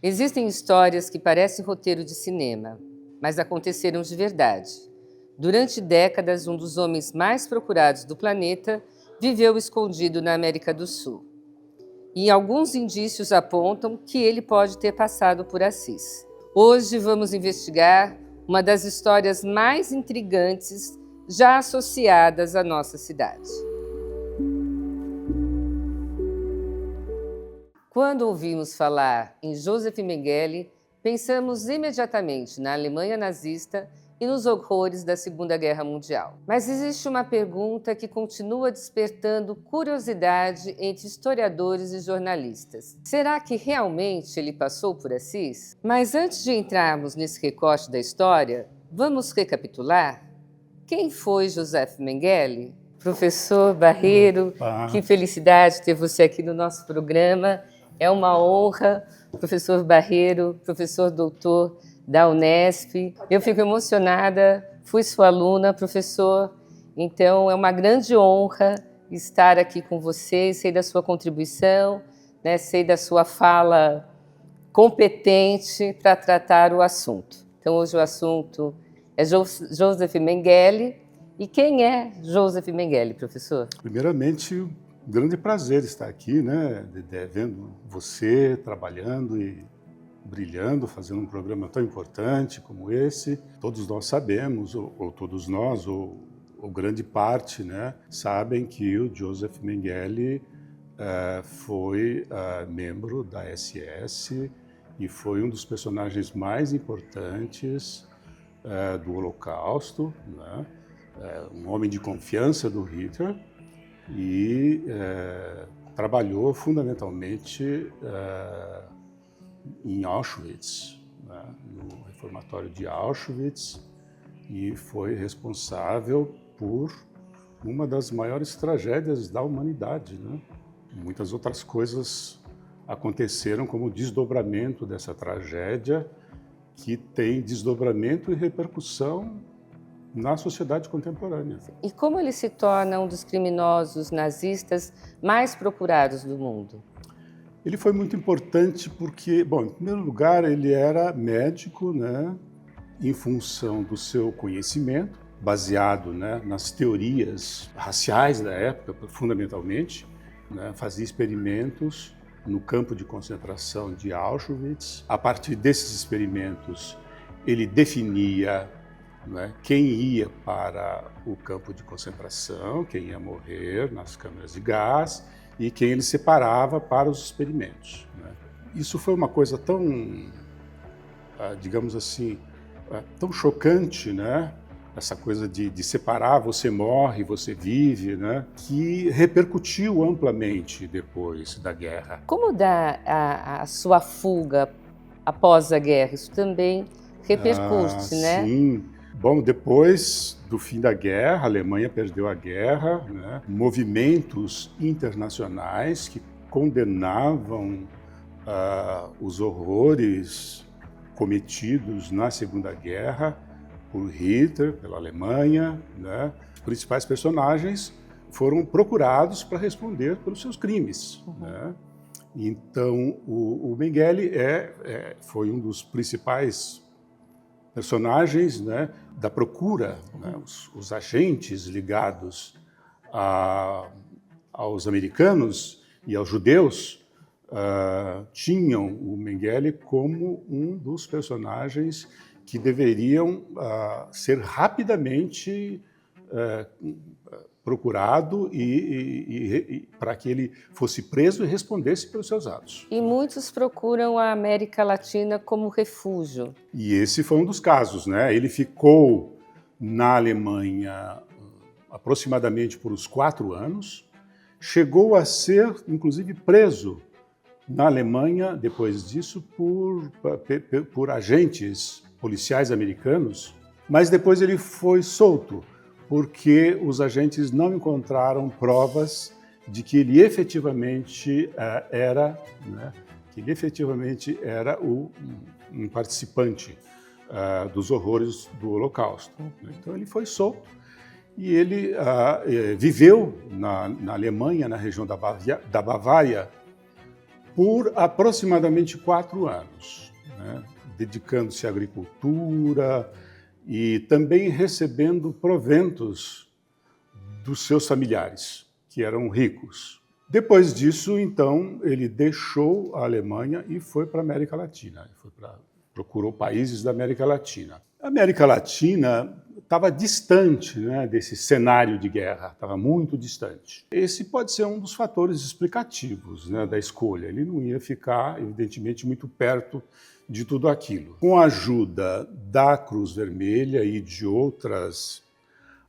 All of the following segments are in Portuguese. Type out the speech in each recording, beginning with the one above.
Existem histórias que parecem roteiro de cinema, mas aconteceram de verdade. Durante décadas, um dos homens mais procurados do planeta viveu escondido na América do Sul. E alguns indícios apontam que ele pode ter passado por Assis. Hoje vamos investigar uma das histórias mais intrigantes já associadas à nossa cidade. Quando ouvimos falar em Joseph Mengele, pensamos imediatamente na Alemanha nazista e nos horrores da Segunda Guerra Mundial. Mas existe uma pergunta que continua despertando curiosidade entre historiadores e jornalistas. Será que realmente ele passou por Assis? Mas antes de entrarmos nesse recorte da história, vamos recapitular? Quem foi Joseph Mengele? Professor Barreiro, que felicidade ter você aqui no nosso programa. É uma honra, professor Barreiro, professor doutor da Unesp. Eu fico emocionada, fui sua aluna, professor, então é uma grande honra estar aqui com você, sei da sua contribuição, né, sei da sua fala competente para tratar o assunto. Então hoje o assunto é Joseph Mengele. E quem é Joseph Mengele, professor? Primeiramente, grande prazer estar aqui, né, vendo você trabalhando e brilhando, fazendo um programa tão importante como esse. Todos nós sabemos, ou todos nós, ou grande parte, né, sabem que o Joseph Mengele foi membro da SS e foi um dos personagens mais importantes do Holocausto, né, um homem de confiança do Hitler, e trabalhou fundamentalmente em Auschwitz, né, no reformatório de Auschwitz, e foi responsável por uma das maiores tragédias da humanidade, né? Muitas outras coisas aconteceram como desdobramento dessa tragédia, que tem desdobramento e repercussão na sociedade contemporânea. E como ele se torna um dos criminosos nazistas mais procurados do mundo? Ele foi muito importante porque, bom, em primeiro lugar, ele era médico, né, em função do seu conhecimento, baseado, né, nas teorias raciais da época, fundamentalmente, né, fazia experimentos no campo de concentração de Auschwitz. A partir desses experimentos, ele definia, né, quem ia para o campo de concentração, quem ia morrer nas câmeras de gás e quem ele separava para os experimentos, né. Isso foi uma coisa tão, digamos assim, tão chocante, né, essa coisa de separar, você morre, você vive, né, que repercutiu amplamente depois da guerra. Como dá a sua fuga após a guerra? Isso também repercute, né? Sim. Bom, depois do fim da guerra, a Alemanha perdeu a guerra, né? Movimentos internacionais que condenavam os horrores cometidos na Segunda Guerra por Hitler, pela Alemanha, né? Os principais personagens foram procurados para responder pelos seus crimes, né? Então, o Mengele foi um dos principais personagens, né, da procura, né, os agentes ligados aos americanos e aos judeus tinham o Mengele como um dos personagens que deveriam ser rapidamente procurado e para que ele fosse preso e respondesse pelos seus atos. E muitos procuram a América Latina como refúgio. E esse foi um dos casos, né? Ele ficou na Alemanha aproximadamente por uns 4 anos, chegou a ser, inclusive, preso na Alemanha, depois disso, por agentes policiais americanos, mas depois ele foi solto, porque os agentes não encontraram provas de que ele efetivamente era um participante dos horrores do Holocausto. Então ele foi solto e ele viveu na Alemanha, na região da Bavária, por aproximadamente 4 anos, né? Dedicando-se à agricultura e também recebendo proventos dos seus familiares, que eram ricos. Depois disso, então, ele deixou a Alemanha e foi para a América Latina. Procurou países da América Latina. A América Latina estava distante, né, desse cenário de guerra, estava muito distante. Esse pode ser um dos fatores explicativos, né, da escolha. Ele não ia ficar, evidentemente, muito perto de tudo aquilo. Com a ajuda da Cruz Vermelha e de outras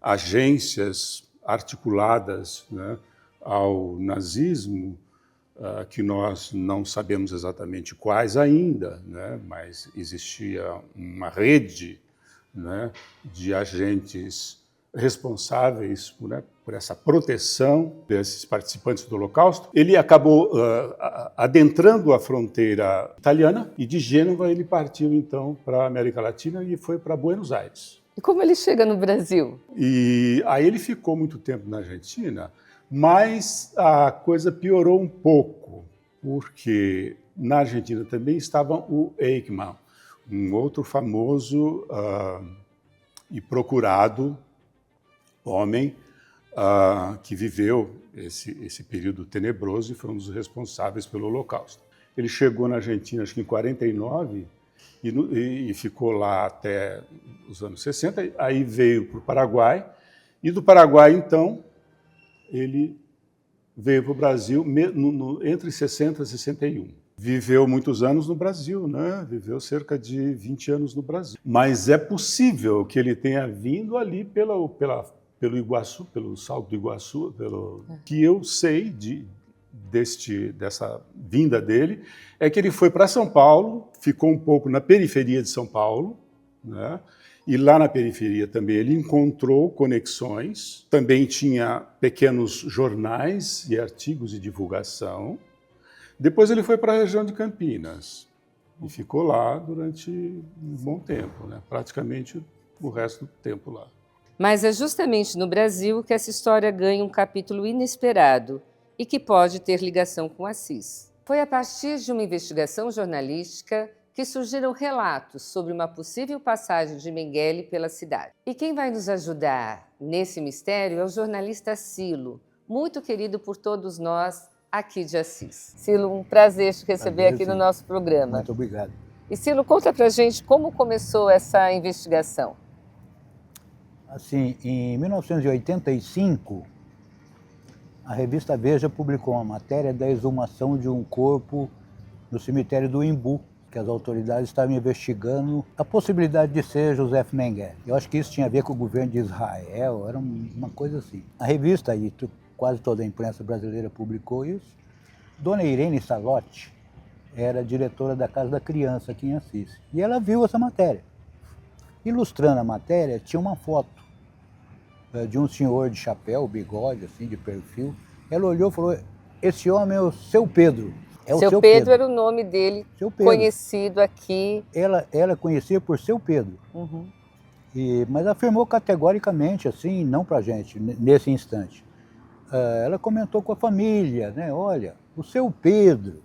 agências articuladas, né, ao nazismo, que nós não sabemos exatamente quais ainda, né, mas existia uma rede, né, de agentes responsáveis, né, por essa proteção desses participantes do Holocausto. Ele acabou adentrando a fronteira italiana e de Gênova ele partiu então para a América Latina e foi para Buenos Aires. E como ele chega no Brasil? E aí ele ficou muito tempo na Argentina, mas a coisa piorou um pouco, porque na Argentina também estava o Eichmann, um outro famoso e procurado homem que viveu esse período tenebroso e foi um dos responsáveis pelo Holocausto. Ele chegou na Argentina, acho que em 49, e ficou lá até os anos 60, aí veio para o Paraguai, e do Paraguai, então, ele veio para o Brasil entre 60 e 61. Viveu muitos anos no Brasil, né? Viveu cerca de 20 anos no Brasil. Mas é possível que ele tenha vindo ali pelo Iguaçu, pelo Salto do Iguaçu, que eu sei dessa vinda dele, é que ele foi para São Paulo, ficou um pouco na periferia de São Paulo, né? E lá na periferia também ele encontrou conexões, também tinha pequenos jornais e artigos de divulgação. Depois ele foi para a região de Campinas e ficou lá durante um bom tempo, né? Praticamente o resto do tempo lá. Mas é justamente no Brasil que essa história ganha um capítulo inesperado e que pode ter ligação com Assis. Foi a partir de uma investigação jornalística que surgiram relatos sobre uma possível passagem de Mengele pela cidade. E quem vai nos ajudar nesse mistério é o jornalista Cilo, muito querido por todos nós aqui de Assis. Cilo, um prazer te receber aqui no nosso programa. Muito obrigado. E Cilo, conta pra gente como começou essa investigação. Assim, em 1985, a revista Veja publicou uma matéria da exumação de um corpo no cemitério do Imbu, que as autoridades estavam investigando a possibilidade de ser Joseph Mengele. Eu acho que isso tinha a ver com o governo de Israel, era uma coisa assim. A revista, e quase toda a imprensa brasileira publicou isso. Dona Irene Salotti era diretora da Casa da Criança aqui em Assis. E ela viu essa matéria. Ilustrando a matéria, tinha uma foto de um senhor de chapéu, bigode, assim, de perfil. Ela olhou e falou, esse homem é o Seu Pedro. É o Seu Pedro era o nome dele, conhecido aqui. Ela conhecia por Seu Pedro. Uhum. Mas afirmou categoricamente, assim, não pra gente, nesse instante. Ela comentou com a família, né? Olha, o Seu Pedro,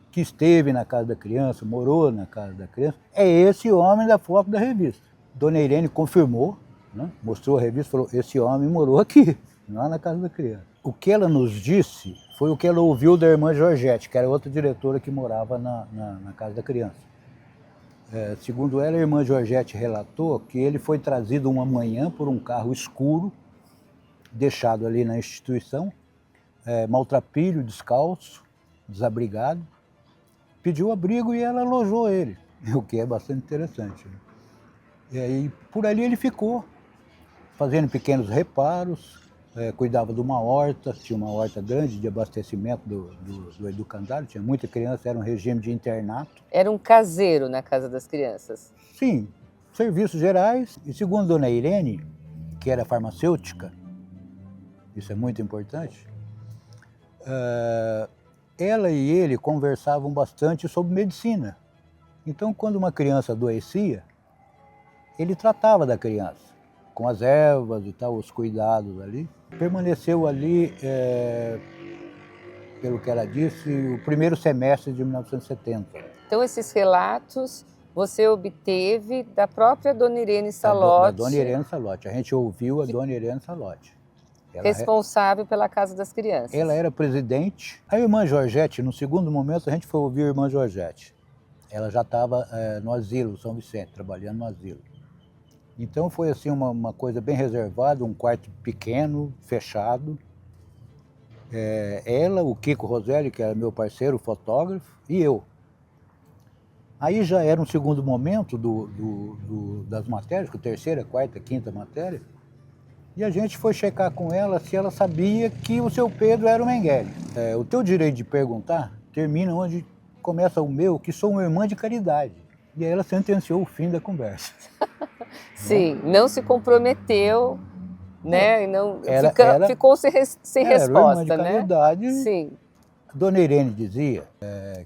que esteve na Casa da Criança, morou na Casa da Criança, é esse homem da foto da revista. Dona Irene confirmou, né? Mostrou a revista e falou, esse homem morou aqui, lá na Casa da Criança. O que ela nos disse foi o que ela ouviu da irmã Georgette, que era outra diretora que morava na Casa da Criança. Segundo ela, a irmã Georgette relatou que ele foi trazido uma manhã por um carro escuro, deixado ali na instituição, maltrapilho, descalço, desabrigado, pediu abrigo e ela alojou ele, o que é bastante interessante, né? E aí, por ali ele ficou, fazendo pequenos reparos, cuidava de uma horta, tinha uma horta grande de abastecimento do educandário, tinha muita criança, era um regime de internato. Era um caseiro na Casa das Crianças? Sim, serviços gerais. E segundo Dona Irene, que era farmacêutica, isso é muito importante, ela e ele conversavam bastante sobre medicina. Então, quando uma criança adoecia, ele tratava da criança, com as ervas e tal, os cuidados ali. Permaneceu ali pelo que ela disse, o primeiro semestre de 1970. Então, esses relatos você obteve da própria Dona Irene Da Salotti, Dona Irene Salotti. A gente ouviu a Dona Irene Salotti. responsável pela Casa das Crianças. Ela era presidente. A irmã Georgette, no segundo momento, a gente foi ouvir a irmã Georgette. Ela já estava no asilo, São Vicente, trabalhando no asilo. Então foi assim uma coisa bem reservada, um quarto pequeno, fechado. Ela, o Kiko Roselli, que era meu parceiro, fotógrafo, e eu. Aí já era um segundo momento das matérias, terceira, quarta, quinta matéria, e a gente foi checar com ela se ela sabia que o seu Pedro era o Mengele. O teu direito de perguntar termina onde começa o meu, que sou uma irmã de caridade. E aí ela sentenciou o fim da conversa. Sim, não se comprometeu, né? E não, ficou sem resposta, irmã de né? caridade. Sim. Dona Irene dizia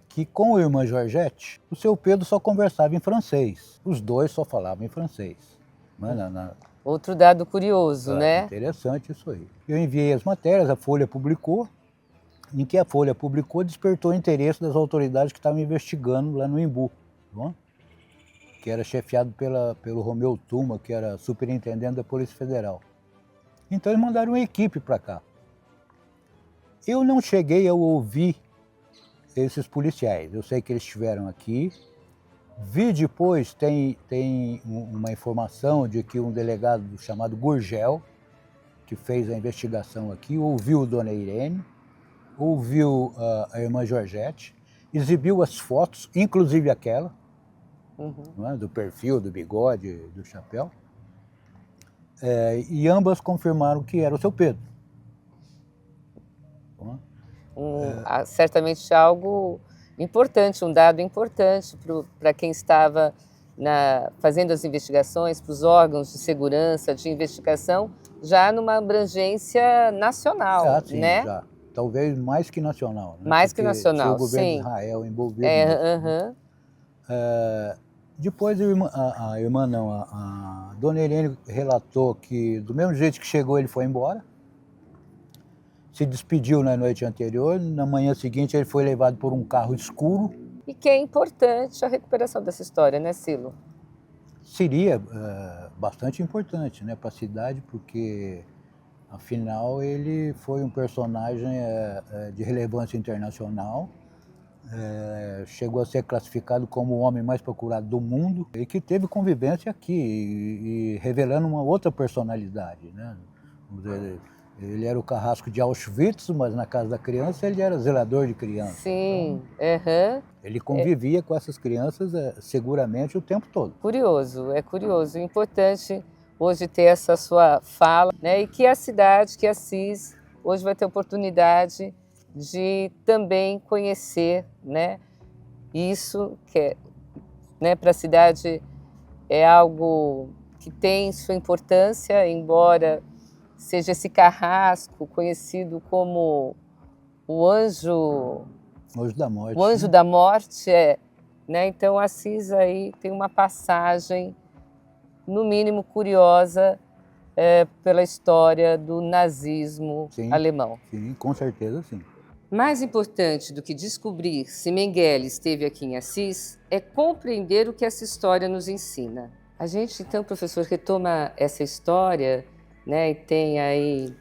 que com a irmã Georgette, o seu Pedro só conversava em francês. Os dois só falavam em francês. Outro dado curioso, né? Interessante isso aí. Eu enviei as matérias, a Folha publicou. Em que a Folha publicou, despertou o interesse das autoridades que estavam investigando lá no Embu, que era chefiado pelo Romeu Tuma, que era superintendente da Polícia Federal. Então eles mandaram uma equipe para cá. Eu não cheguei a ouvir esses policiais. Eu sei que eles estiveram aqui. Vi depois, tem uma informação de que um delegado chamado Gurgel, que fez a investigação aqui, ouviu Dona Irene, ouviu a irmã Georgette, exibiu as fotos, inclusive aquela, do perfil, do bigode, do chapéu, e ambas confirmaram que era o seu Pedro. Certamente algo importante, um dado importante para quem estava fazendo as investigações, para os órgãos de segurança, de investigação, já numa abrangência nacional, Sim, né? Já. Talvez mais que nacional. Né? Mais Porque que nacional, tinha o governo sim. de Israel envolvido. Depois a Dona Irene relatou que do mesmo jeito que chegou ele foi embora, se despediu na noite anterior, na manhã seguinte ele foi levado por um carro escuro. E que é importante a recuperação dessa história, né, Cilo? Seria bastante importante, né, para a cidade, porque afinal ele foi um personagem de relevância internacional, chegou a ser classificado como o homem mais procurado do mundo e que teve convivência aqui, e revelando uma outra personalidade, né? Ele era o carrasco de Auschwitz, mas na Casa da Criança ele era zelador de crianças. Sim, Ele convivia com essas crianças seguramente o tempo todo. É curioso. Importante hoje ter essa sua fala, né? E que a cidade, que Assis, hoje vai ter oportunidade de também conhecer, né? Isso que né, para a cidade é algo que tem sua importância, embora seja esse carrasco conhecido como o anjo da morte. O anjo da morte, né? Então Assis aí tem uma passagem, no mínimo curiosa, pela história do nazismo alemão. Sim, com certeza sim. Mais importante do que descobrir se Mengele esteve aqui em Assis é compreender o que essa história nos ensina. A gente, então, professor, retoma essa história, né, e tem aí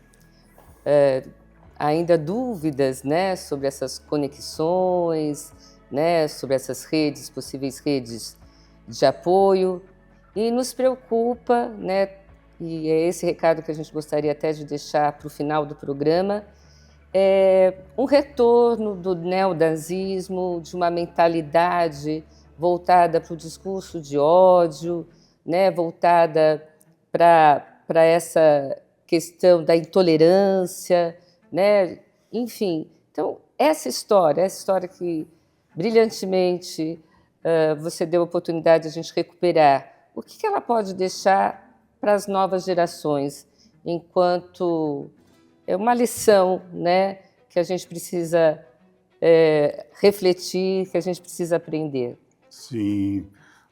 ainda dúvidas, né, sobre essas conexões, né, sobre essas redes, possíveis redes de apoio, e nos preocupa, né, e é esse recado que a gente gostaria até de deixar para o final do programa, um retorno do neonazismo, de uma mentalidade voltada para o discurso de ódio, né, voltada para essa questão da intolerância, né? Enfim, então essa história que brilhantemente você deu a oportunidade de a gente recuperar, o que ela pode deixar para as novas gerações, enquanto é uma lição, né, que a gente precisa refletir, que a gente precisa aprender? Sim.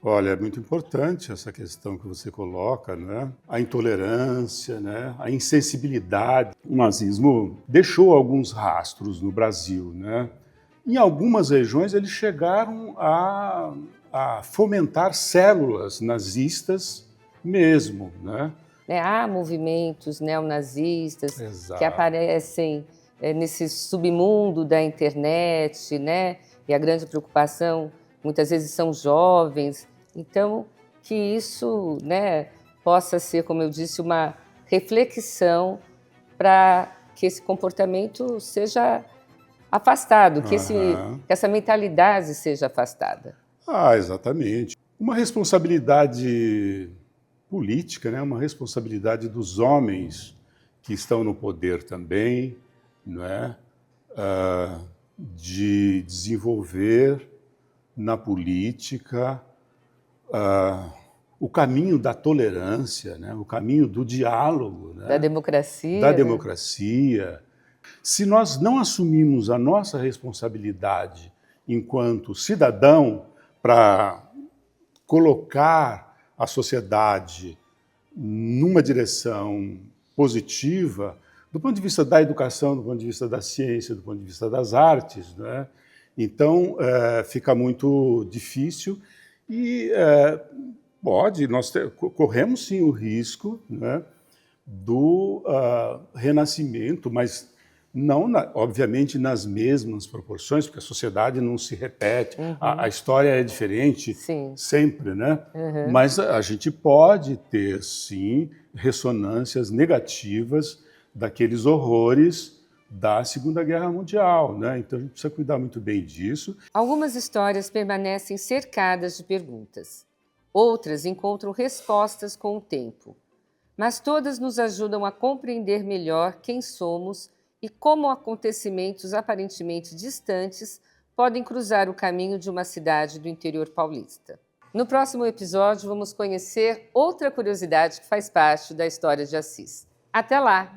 Olha, é muito importante essa questão que você coloca, né? A intolerância, né? A insensibilidade. O nazismo deixou alguns rastros no Brasil, né? Em algumas regiões eles chegaram a fomentar células nazistas mesmo, né? Há movimentos neonazistas que Exato. aparecem nesse submundo da internet, né? E a grande preocupação muitas vezes são jovens. Então, que isso, né, possa ser, como eu disse, uma reflexão para que esse comportamento seja afastado, que essa mentalidade seja afastada. Exatamente. Uma responsabilidade política, né? Uma responsabilidade dos homens que estão no poder também, não é? De desenvolver na política o caminho da tolerância, né? O caminho do diálogo, né? Da democracia. Da democracia. Se nós não assumimos a nossa responsabilidade enquanto cidadão para colocar a sociedade numa direção positiva, do ponto de vista da educação, do ponto de vista da ciência, do ponto de vista das artes, né? Então, fica muito difícil e nós corremos sim o risco, né, do renascimento, mas não, obviamente, nas mesmas proporções, porque a sociedade não se repete, a história é diferente sempre, né? Mas a gente pode ter, sim, ressonâncias negativas daqueles horrores da Segunda Guerra Mundial, né? Então a gente precisa cuidar muito bem disso. Algumas histórias permanecem cercadas de perguntas. Outras encontram respostas com o tempo. Mas todas nos ajudam a compreender melhor quem somos e como acontecimentos aparentemente distantes podem cruzar o caminho de uma cidade do interior paulista. No próximo episódio, vamos conhecer outra curiosidade que faz parte da história de Assis. Até lá!